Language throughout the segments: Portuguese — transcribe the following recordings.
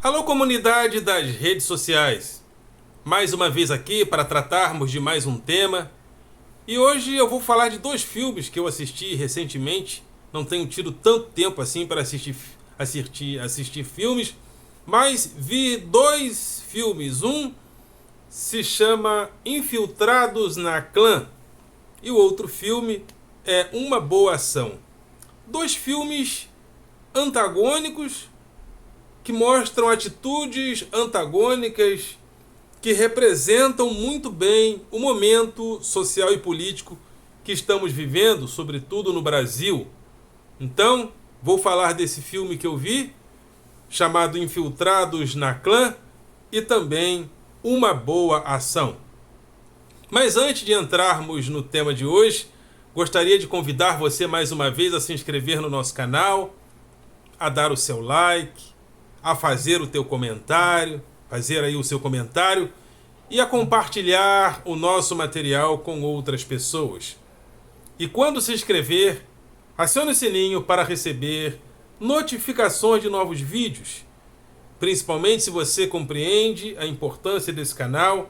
Alô, comunidade das redes sociais. Mais uma vez aqui para tratarmos de mais um tema. E hoje eu vou falar de dois filmes que eu assisti recentemente. Não tenho tido tanto tempo assim para assistir filmes, mas vi dois filmes. Um se chama Infiltrados na Clã e o outro filme é Uma Boa Ação. Dois filmes antagônicos que mostram atitudes antagônicas que representam muito bem o momento social e político que estamos vivendo, sobretudo no Brasil. Então, vou falar desse filme que eu vi, chamado Infiltrados na Clã, e também Uma Boa Ação. Mas antes de entrarmos no tema de hoje, gostaria de convidar você mais uma vez a se inscrever no nosso canal, a dar o seu like, a fazer o teu comentário, fazer aí o seu comentário e a compartilhar o nosso material com outras pessoas. E quando se inscrever, acione o sininho para receber notificações de novos vídeos, principalmente se você compreende a importância desse canal,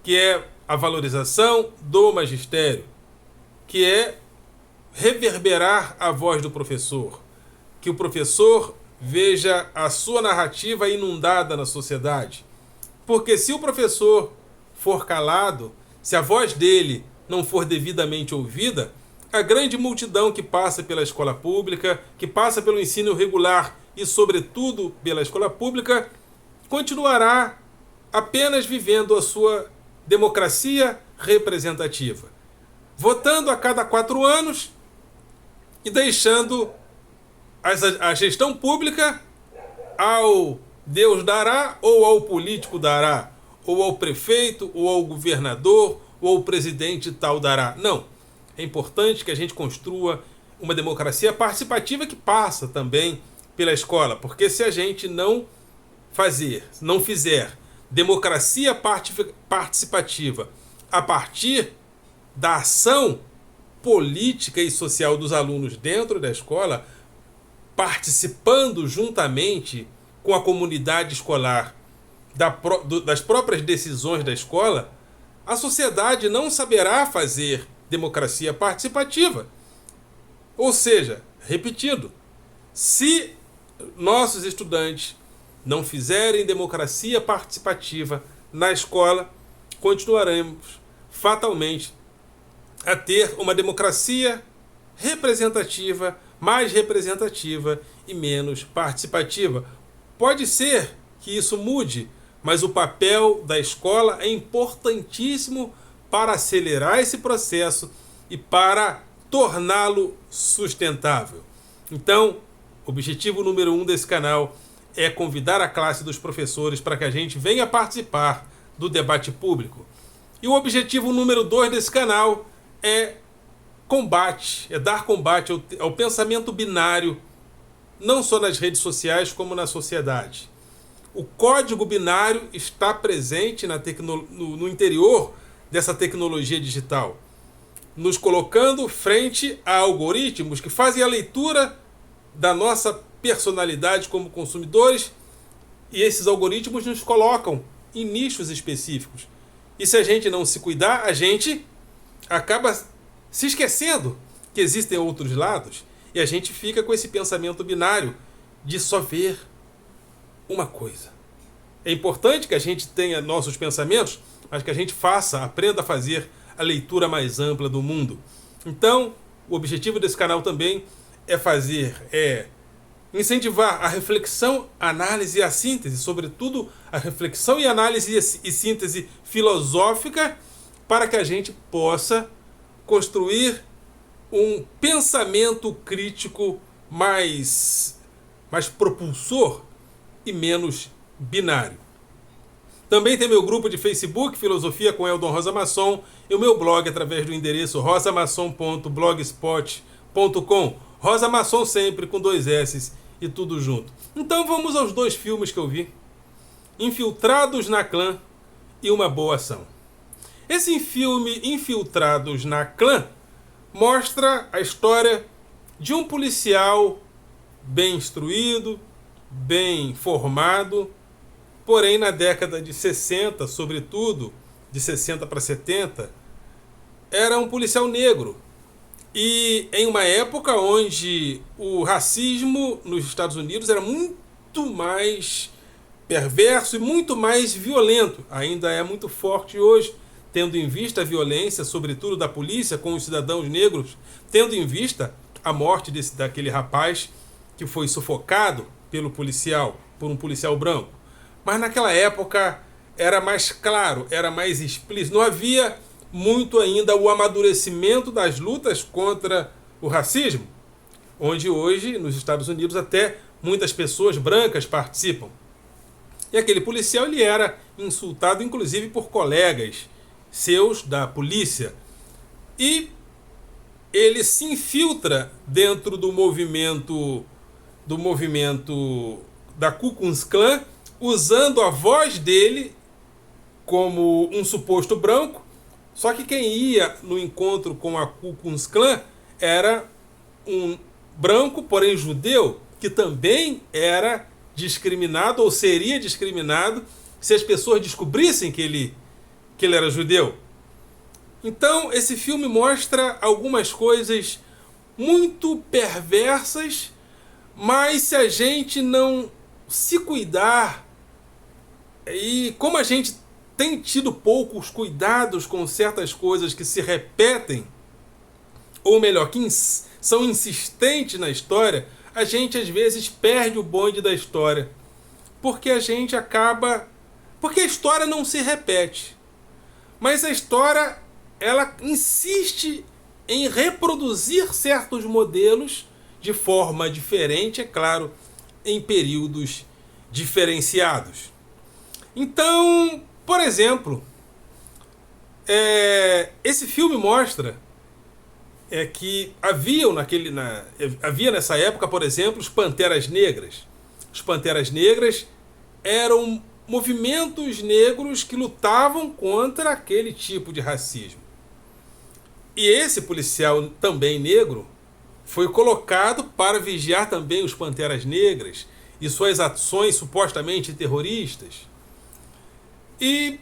que é a valorização do magistério, que é reverberar a voz do professor, que o professor veja a sua narrativa inundada na sociedade. Porque se o professor for calado, se a voz dele não for devidamente ouvida, a grande multidão que passa pela escola pública, que passa pelo ensino regular e, sobretudo, pela escola pública, continuará apenas vivendo a sua democracia representativa, votando a cada 4 anos e deixando a gestão pública ao Deus dará, ou ao político dará, ou ao prefeito, ou ao governador, ou ao presidente tal dará. Não. É importante que a gente construa uma democracia participativa que passa também pela escola, porque se a gente não fizer democracia participativa a partir da ação política e social dos alunos dentro da escola, participando juntamente com a comunidade escolar das próprias decisões da escola, a sociedade não saberá fazer democracia participativa. Ou seja, repetido, se nossos estudantes não fizerem democracia participativa na escola, continuaremos fatalmente a ter uma democracia representativa, mais representativa e menos participativa. Pode ser que isso mude, mas o papel da escola é importantíssimo para acelerar esse processo e para torná-lo sustentável. Então, o objetivo número 1 desse canal é convidar a classe dos professores para que a gente venha participar do debate público. E o objetivo número 2 desse canal é dar combate ao pensamento binário, não só nas redes sociais como na sociedade. O código binário está presente no interior dessa tecnologia digital, nos colocando frente a algoritmos que fazem a leitura da nossa personalidade como consumidores, e esses algoritmos nos colocam em nichos específicos. E se a gente não se cuidar, a gente acaba se esquecendo que existem outros lados, e a gente fica com esse pensamento binário de só ver uma coisa. É importante que a gente tenha nossos pensamentos, mas que a gente aprenda a fazer a leitura mais ampla do mundo. Então, o objetivo desse canal também é incentivar a reflexão, a análise e a síntese, sobretudo a reflexão e análise e síntese filosófica, para que a gente possa construir um pensamento crítico mais propulsor e menos binário. Também tem meu grupo de Facebook, Filosofia com Eldon Rosa Masson, e o meu blog através do endereço rosamasson.blogspot.com. Rosa Masson sempre com 2 S e tudo junto. Então vamos aos dois filmes que eu vi. Infiltrados na Clã e Uma Boa Ação. Esse filme, Infiltrados na Clã, mostra a história de um policial bem instruído, bem formado, Porém, na década de 60, sobretudo, de 60 para 70, era um policial negro. E em uma época onde o racismo nos Estados Unidos era muito mais perverso e muito mais violento. Ainda é muito forte hoje, tendo em vista a violência, sobretudo da polícia com os cidadãos negros, tendo em vista a morte daquele rapaz que foi sufocado por um policial branco. Mas naquela época era mais claro, era mais explícito. Não havia muito ainda o amadurecimento das lutas contra o racismo, onde hoje, nos Estados Unidos, até muitas pessoas brancas participam. E aquele policial ele era insultado, inclusive, por colegas seus da polícia. E ele se infiltra dentro do movimento da Ku Klux Klan, usando a voz dele como um suposto branco. Só que quem ia no encontro com a Ku Klux Klan era um branco, porém judeu, que também era discriminado ou seria discriminado se as pessoas descobrissem que ele era judeu. Então, esse filme mostra algumas coisas muito perversas, mas se a gente não se cuidar, e como a gente tem tido poucos cuidados com certas coisas que se repetem, ou melhor, que são insistentes na história, a gente às vezes perde o bonde da história. Porque a gente acaba... Porque a história não se repete. Mas a história, ela insiste em reproduzir certos modelos de forma diferente, é claro, em períodos diferenciados. Então, por exemplo, esse filme mostra que havia nessa época, por exemplo, os Panteras Negras. Os Panteras Negras eram movimentos negros que lutavam contra aquele tipo de racismo. E esse policial, também negro, foi colocado para vigiar também os Panteras Negras e suas ações supostamente terroristas. E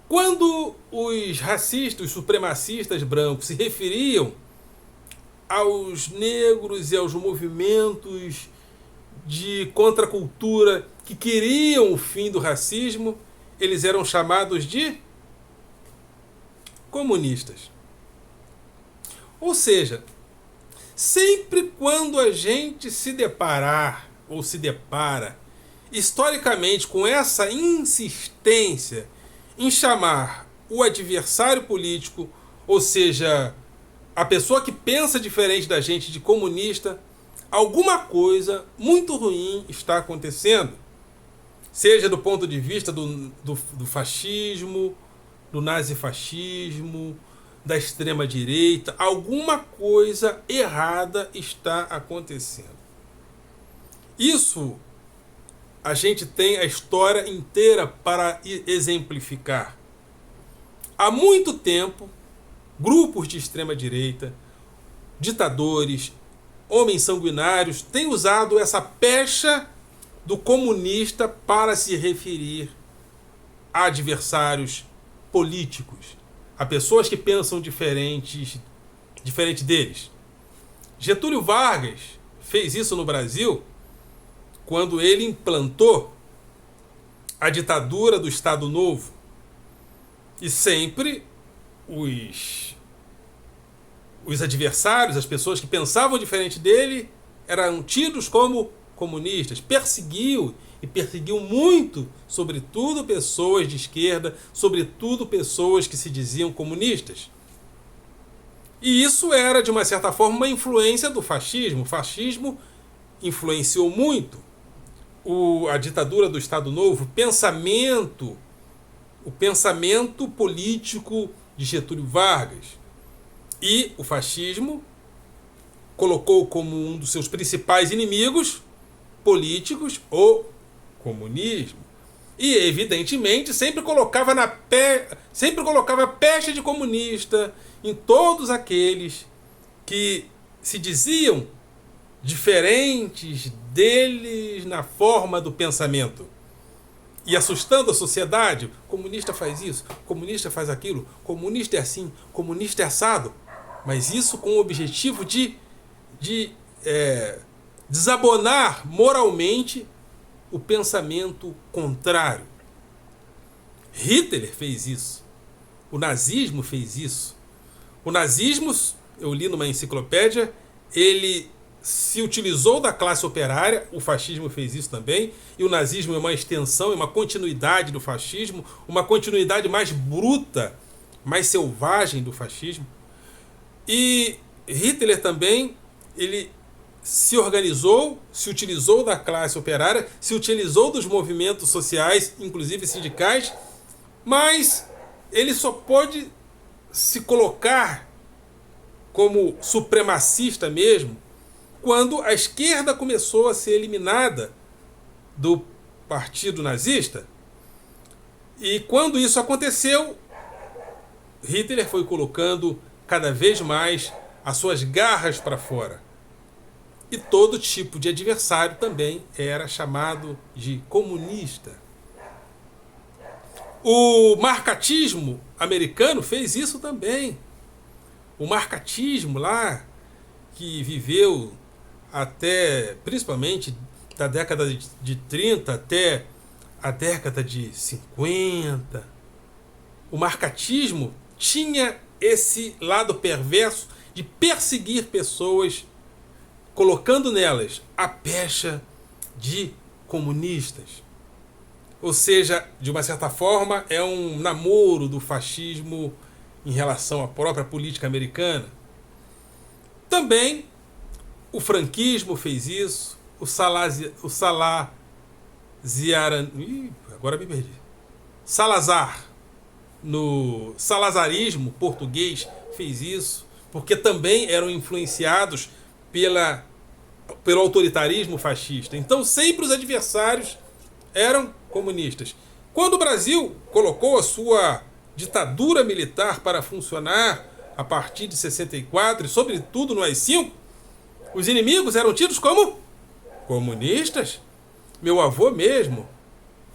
quando os racistas, os supremacistas brancos se referiam aos negros e aos movimentos de contracultura que queriam o fim do racismo, eles eram chamados de comunistas. Ou seja, sempre quando a gente se deparar ou se depara historicamente com essa insistência em chamar o adversário político, ou seja, a pessoa que pensa diferente da gente, de comunista, alguma coisa muito ruim está acontecendo. Seja do ponto de vista do fascismo, do nazifascismo, da extrema-direita, alguma coisa errada está acontecendo. Isso a gente tem a história inteira para exemplificar. Há muito tempo, grupos de extrema-direita, ditadores, homens sanguinários têm usado essa pecha do comunista para se referir a adversários políticos, a pessoas que pensam diferente deles. Getúlio Vargas fez isso no Brasil quando ele implantou a ditadura do Estado Novo. E sempre os adversários, as pessoas que pensavam diferente dele, eram tidos como comunistas. Perseguiu muito, sobretudo pessoas de esquerda, sobretudo pessoas que se diziam comunistas. E isso era, de uma certa forma, uma influência do fascismo. O fascismo influenciou muito a ditadura do Estado Novo, o pensamento político de Getúlio Vargas. E o fascismo colocou como um dos seus principais inimigos políticos o comunismo. E, evidentemente, sempre colocava pecha de comunista em todos aqueles que se diziam diferentes deles na forma do pensamento. e assustando a sociedade. Comunista faz isso, comunista faz aquilo, comunista é assim, comunista é assado. Mas isso com o objetivo de desabonar moralmente o pensamento contrário. Hitler fez isso. O nazismo fez isso. O nazismo, eu li numa enciclopédia, ele se utilizou da classe operária, o fascismo fez isso também, e o nazismo é uma extensão, é uma continuidade do fascismo, uma continuidade mais bruta, mais selvagem do fascismo. E Hitler também, ele se organizou, se utilizou da classe operária, se utilizou dos movimentos sociais, inclusive sindicais, mas ele só pode se colocar como supremacista mesmo quando a esquerda começou a ser eliminada do partido nazista. E quando isso aconteceu, Hitler foi colocando cada vez mais as suas garras para fora. E todo tipo de adversário também era chamado de comunista. O marcatismo americano fez isso também. O marcatismo lá, que viveu até, principalmente, da década de 30 até a década de 50. O marcatismo tinha esse lado perverso de perseguir pessoas, colocando nelas a pecha de comunistas. Ou seja, de uma certa forma, é um namoro do fascismo em relação à própria política americana. Também o franquismo fez isso, o Salazar, no salazarismo português, fez isso, porque também eram influenciados pelo autoritarismo fascista. Então sempre os adversários eram comunistas. Quando o Brasil colocou a sua ditadura militar para funcionar a partir de 64 e sobretudo no AI-5, os inimigos eram tidos como comunistas. Meu avô mesmo,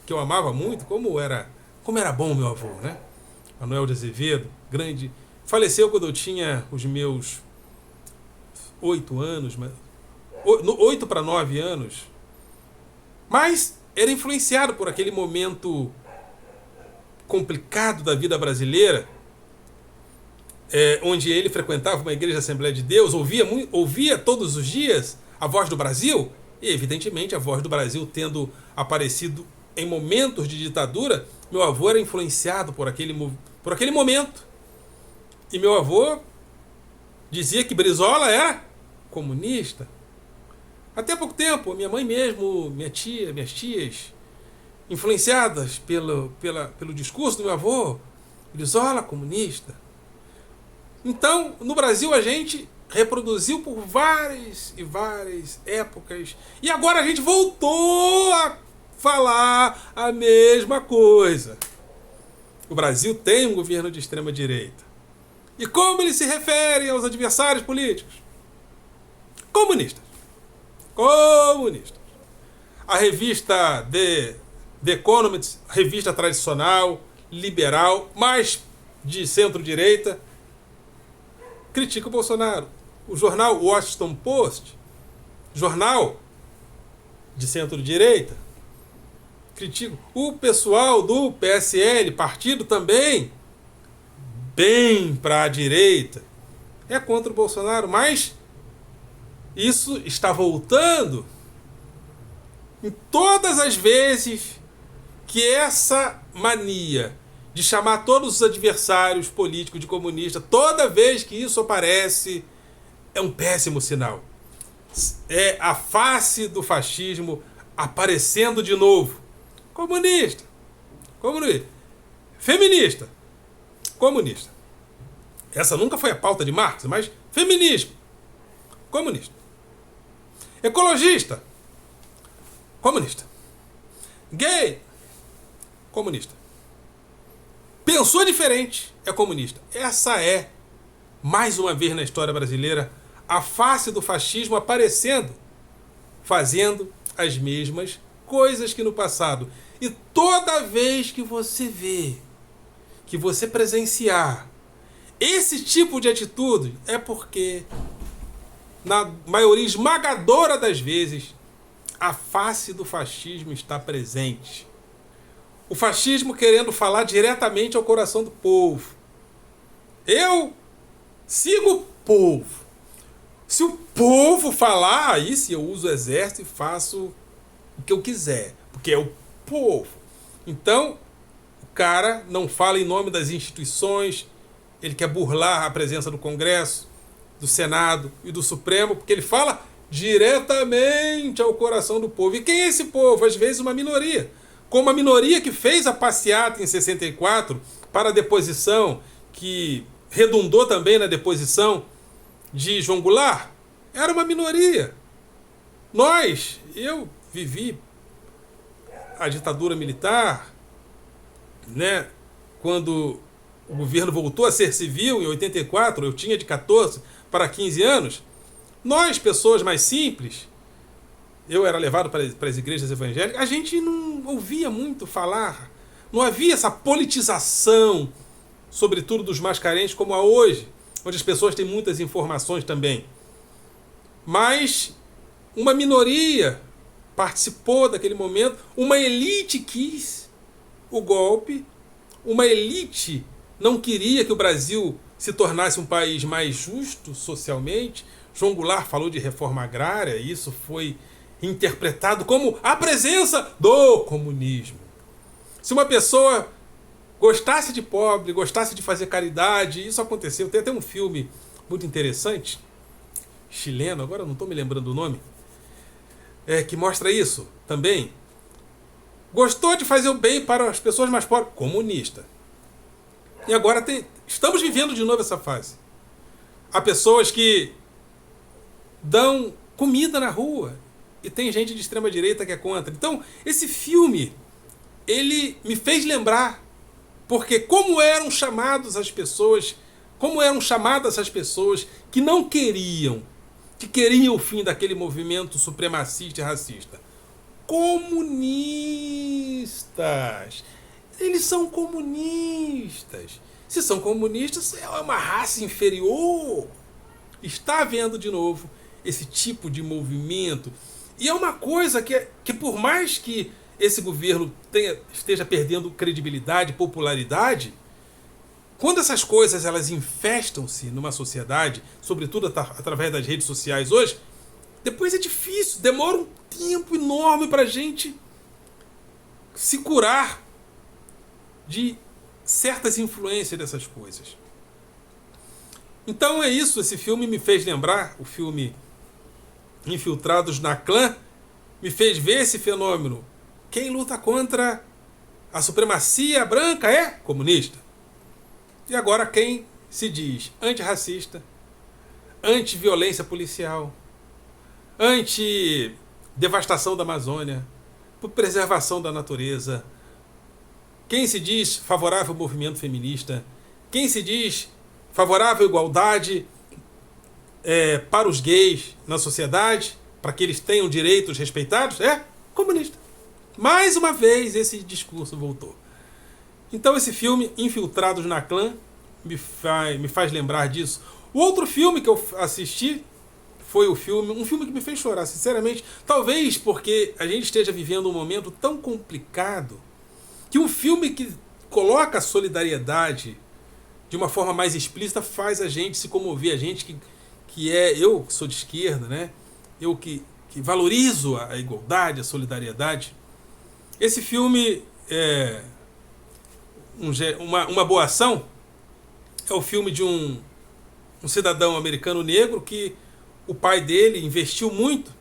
que eu amava muito, como era bom meu avô, né? Manuel de Azevedo, grande, faleceu quando eu tinha os meus 8 anos, 8 para 9 anos, mas era influenciado por aquele momento complicado da vida brasileira, onde ele frequentava uma igreja Assembleia de Deus, ouvia todos os dias a Voz do Brasil, e evidentemente a Voz do Brasil tendo aparecido em momentos de ditadura, meu avô era influenciado por aquele momento. E meu avô dizia que Brizola era comunista. Até pouco tempo, minha mãe mesmo, minhas tias, influenciadas pelo discurso do meu avô, Brizola comunista. Então, no Brasil, a gente reproduziu por várias e várias épocas. E agora a gente voltou a falar a mesma coisa. O Brasil tem um governo de extrema-direita. E como eles se referem aos adversários políticos? Comunistas. Comunistas. A revista The Economist, revista tradicional, liberal, mais de centro-direita, critica o Bolsonaro. O jornal Washington Post, jornal de centro-direita, critica. O pessoal do PSL, partido também, bem para a direita, é contra o Bolsonaro, mas isso está voltando em todas as vezes que essa mania de chamar todos os adversários políticos de comunista, toda vez que isso aparece, é um péssimo sinal. É a face do fascismo aparecendo de novo. Comunista. Comunista. Feminista. Comunista. Essa nunca foi a pauta de Marx, mas feminismo. Comunista. Ecologista. Comunista. Gay. Comunista. Pensou diferente, é comunista. Essa é, mais uma vez na história brasileira, a face do fascismo aparecendo, fazendo as mesmas coisas que no passado. E toda vez que você vê, que você presenciar esse tipo de atitude, é porque, na maioria esmagadora das vezes, a face do fascismo está presente. O fascismo querendo falar diretamente ao coração do povo. Eu sigo o povo. Se o povo falar, aí sim eu uso o exército e faço o que eu quiser, porque é o povo. Então, o cara não fala em nome das instituições, ele quer burlar a presença do Congresso, do Senado e do Supremo, porque ele fala diretamente ao coração do povo. E quem é esse povo? Às vezes uma minoria. Como a minoria que fez a passeata em 64 para a deposição, que redundou também na deposição de João Goulart, era uma minoria. Eu vivi a ditadura militar, né? Quando o governo voltou a ser civil, em 84, eu tinha de 14 para 15 anos. Nós, pessoas mais simples, eu era levado para as igrejas evangélicas, a gente não ouvia muito falar, não havia essa politização, sobretudo dos mais carentes, como há hoje, onde as pessoas têm muitas informações também. Mas uma minoria participou daquele momento, uma elite quis o golpe, uma elite não queria que o Brasil se tornasse um país mais justo socialmente. João Goulart falou de reforma agrária, e isso foi interpretado como a presença do comunismo. Se uma pessoa gostasse de pobre, gostasse de fazer caridade, isso aconteceu. Tem até um filme muito interessante, chileno, agora eu não estou me lembrando o nome, que mostra isso também. Gostou de fazer o bem para as pessoas mais pobres? Comunista. E agora estamos vivendo de novo essa fase. Há pessoas que dão comida na rua e tem gente de extrema direita que é contra. Então, esse filme, ele me fez lembrar, porque como eram chamadas as pessoas que não queriam, que queriam o fim daquele movimento supremacista e racista? Comunistas. Eles são comunistas. Se são comunistas, é uma raça inferior. Está havendo de novo esse tipo de movimento. E é uma coisa que por mais que esse governo esteja perdendo credibilidade, popularidade, quando essas coisas elas infestam-se numa sociedade, sobretudo através das redes sociais hoje, depois é difícil, demora um tempo enorme para a gente se curar de certas influências dessas coisas. Então é isso, esse filme me fez lembrar, o filme Infiltrados na Clã, me fez ver esse fenômeno. Quem luta contra a supremacia branca é comunista. E agora quem se diz antirracista, anti-violência policial, anti-devastação da Amazônia, por preservação da natureza, quem se diz favorável ao movimento feminista, quem se diz favorável à igualdade para os gays na sociedade, para que eles tenham direitos respeitados, é comunista. Mais uma vez esse discurso voltou. Então esse filme, Infiltrados na Clã, me faz lembrar disso. O outro filme que eu assisti foi um filme que me fez chorar, sinceramente. Talvez porque a gente esteja vivendo um momento tão complicado que um filme que coloca a solidariedade de uma forma mais explícita faz a gente se comover. A gente eu que sou de esquerda, né? Eu que valorizo a igualdade, a solidariedade. Esse filme é uma boa ação. É o filme de um cidadão americano negro que o pai dele investiu muito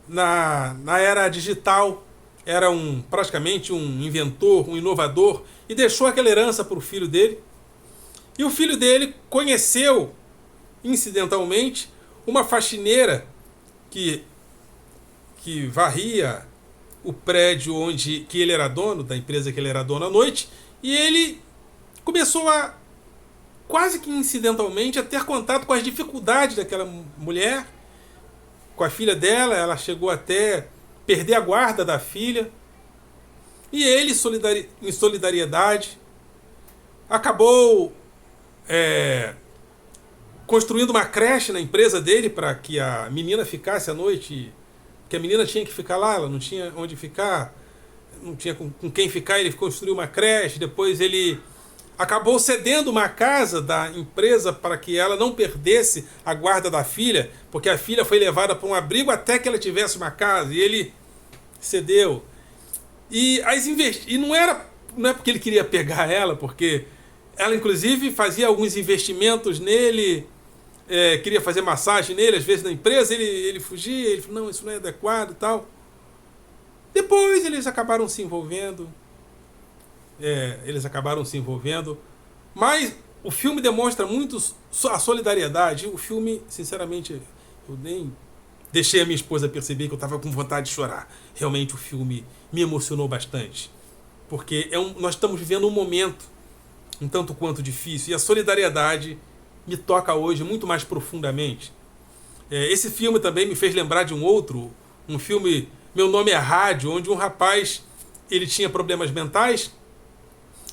na era digital. Era praticamente um inventor, um inovador, e deixou aquela herança para o filho dele. E o filho dele conheceu, incidentalmente, uma faxineira que varria o prédio que ele era dono, da empresa que ele era dono à noite, e ele começou a, quase que incidentalmente, a ter contato com as dificuldades daquela mulher, com a filha dela. Ela chegou até perder a guarda da filha. E ele, em solidariedade, acabou construindo uma creche na empresa dele para que a menina ficasse à noite, que a menina tinha que ficar lá, ela não tinha onde ficar, não tinha com quem ficar, ele construiu uma creche, depois ele acabou cedendo uma casa da empresa para que ela não perdesse a guarda da filha, porque a filha foi levada para um abrigo até que ela tivesse uma casa, e ele cedeu. E não é porque ele queria pegar ela, porque ela inclusive fazia alguns investimentos nele, queria fazer massagem nele, às vezes na empresa, ele fugia, ele falou, não, isso não é adequado e tal. Depois eles acabaram se envolvendo, mas o filme demonstra muito a solidariedade. O filme, sinceramente, eu nem deixei a minha esposa perceber que eu estava com vontade de chorar. Realmente o filme me emocionou bastante, porque nós estamos vivendo um momento um tanto quanto difícil, e a solidariedade me toca hoje muito mais profundamente. Esse filme também me fez lembrar de um filme, Meu Nome é Rádio, onde um rapaz, ele tinha problemas mentais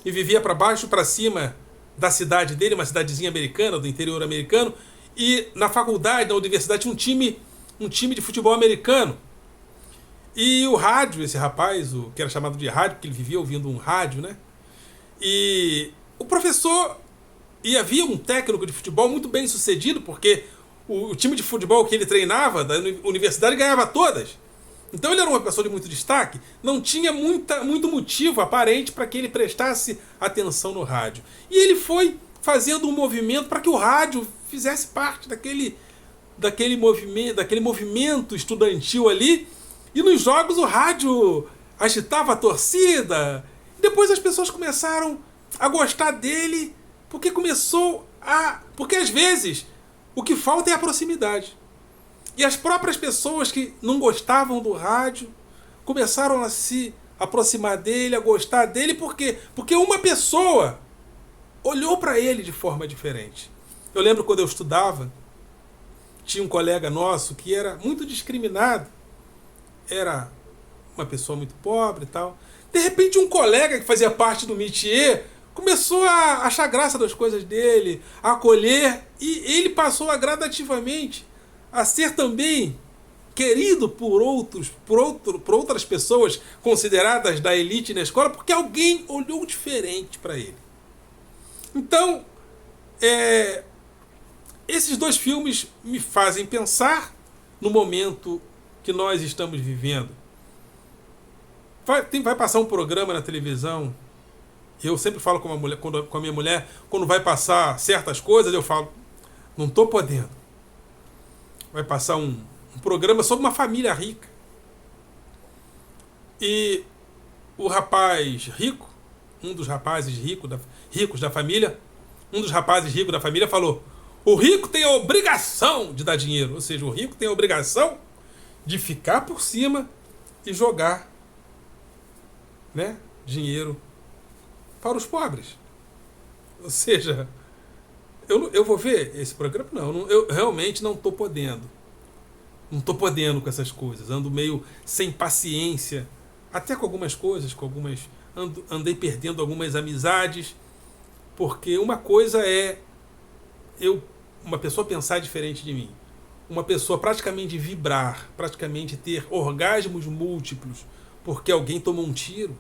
e vivia para baixo e para cima da cidade dele, uma cidadezinha americana, do interior americano, e na faculdade, na universidade, tinha um time de futebol americano. E o rádio, esse rapaz, que era chamado de rádio, porque ele vivia ouvindo um rádio, né? E o professor, e havia um técnico de futebol muito bem sucedido, porque o time de futebol que ele treinava da universidade ganhava todas. Então ele era uma pessoa de muito destaque, não tinha muito motivo aparente para que ele prestasse atenção no rádio. E ele foi fazendo um movimento para que o rádio fizesse parte daquele movimento estudantil ali. E nos jogos o rádio agitava a torcida. Depois as pessoas começaram a gostar dele, porque às vezes o que falta é a proximidade. E as próprias pessoas que não gostavam do rádio começaram a se aproximar dele, a gostar dele, por quê? Porque uma pessoa olhou para ele de forma diferente. Eu lembro quando eu estudava, tinha um colega nosso que era muito discriminado, era uma pessoa muito pobre e tal. De repente um colega que fazia parte do métier começou a achar graça das coisas dele, a acolher, e ele passou a gradativamente a ser também querido por outras pessoas consideradas da elite na escola, porque alguém olhou diferente para ele. Então, esses dois filmes me fazem pensar no momento que nós estamos vivendo. Vai passar um programa na televisão, eu sempre falo com a minha mulher, quando vai passar certas coisas, eu falo, não estou podendo. Vai passar um programa sobre uma família rica. E o rapaz rico, um dos rapazes ricos da família, falou, o rico tem a obrigação de dar dinheiro. Ou seja, o rico tem a obrigação de ficar por cima e jogar, né, dinheiro para os pobres. Ou seja, eu vou ver esse programa? Não, eu realmente não estou podendo. Não estou podendo com essas coisas. Ando meio sem paciência. Até com algumas coisas, andei perdendo algumas amizades. Porque uma coisa é uma pessoa pensar diferente de mim. Uma pessoa praticamente vibrar, praticamente ter orgasmos múltiplos porque alguém tomou um tiro.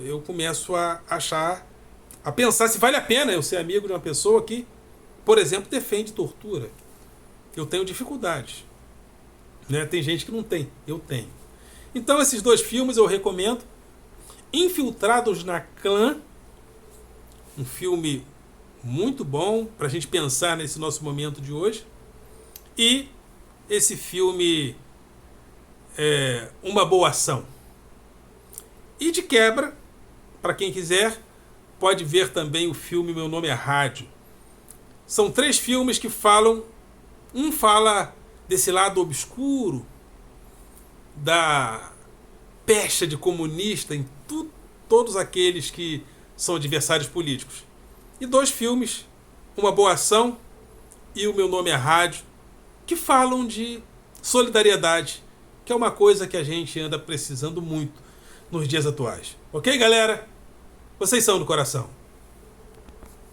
Eu começo a pensar se vale a pena eu ser amigo de uma pessoa que, por exemplo, defende tortura. Eu tenho dificuldades, né? Tem gente que não tem, eu tenho. Então esses dois filmes eu recomendo. Infiltrados na Clã, um filme muito bom para a gente pensar nesse nosso momento de hoje. E esse filme Uma Boa Ação. E de quebra, para quem quiser, pode ver também o filme Meu Nome é Rádio. São 3 filmes que falam... Um fala desse lado obscuro, da pecha de comunista em todos aqueles que são adversários políticos. E 2 filmes, Uma Boa Ação e O Meu Nome é Rádio, que falam de solidariedade que é uma coisa que a gente anda precisando muito nos dias atuais. Ok, galera? Vocês são do coração.